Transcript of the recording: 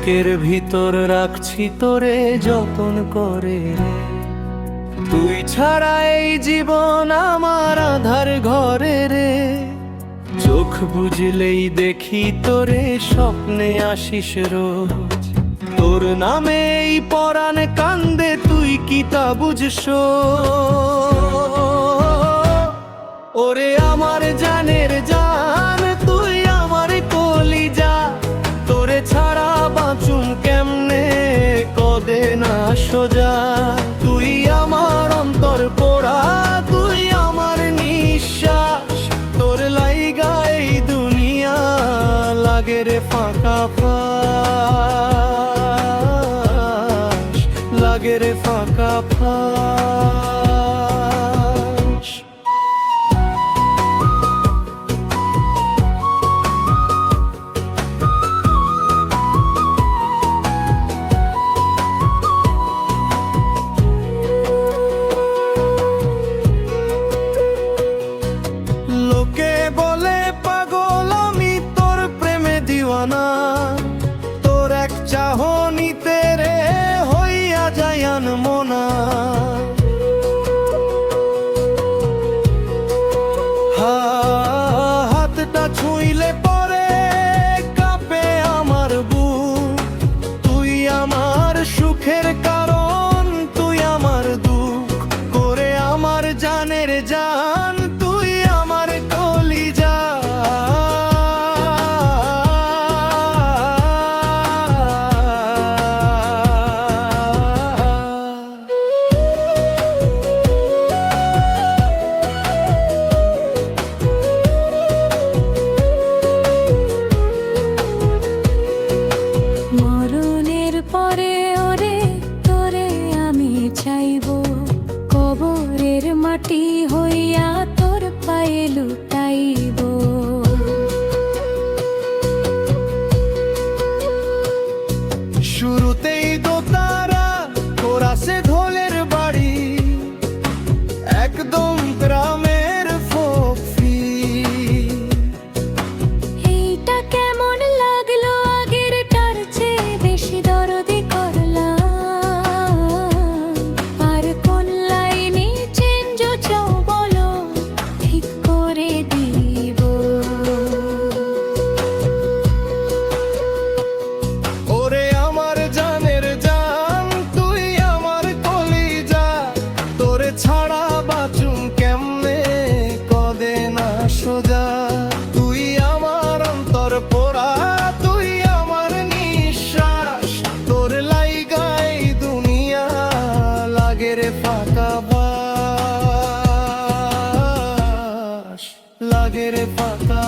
বুকের ভিতর রাখছি তোরে যতন করে রে। তুই ছাড়া এই জীবন আমার আধার ঘরে রে। চোখ বুঝলেই দেখি তোরে, স্বপ্নে আসিস রোজ। তোর নামে এই পরাণ কান্দে, তুই কি তা বুঝছো? ওরে আমার জানের জান, তুই আমার কলিজা। তোরে ছাড়া বাঁচুম কেমনে, কদে না সোজা। তুই আমার অন্তর পোড়া, তুই আমার নিঃশ্বাস। তোর লাইগা এই দুনিয়া লাগে রে ফাঁকা ফাঁস, লাগে রে ফাঁকা ফাঁস। লোকে বলে পাগল আমি, তোর প্রেমে দিওয়ানা। তোর এক চাহনিতে রে হইয়া যায় আনমনা। হাতটা ছুঁইলে পরে কাঁপে আমার বুক। তুই আমার সুখের কারণ, তুই আমার দুঃখ করে আমার জানের জান। তুই আমার কলিজা, মরণের পরে ওরে তোরে আমি চাইবো। কবরের মাটি হইয়া তোর পায়ে লুটাইবো। শুরুতেই দোতারা কোরাসে ঢোলের বাড়ি, একদম গ্রামের ফোক ফিল। এইটা কেমন লাগলো, আগের টার চেয়ে বেশি দরদি করলাম। আর কোন লাইনে চেঞ্জ চাও বলো, ঠিক করে দিব। ওরে আমার জানের জান, তুই আমার কলিজা। তোরে ছাড়া বাঁচুম কেমনে, কদে না সোজা। তুই আমার অন্তর পোড়া, তুই আমার নিঃশ্বাস। তোর লাইগা এই দুনিয়া লাগে রে ফাঁকা বাস, লাগে রে ফাঁকা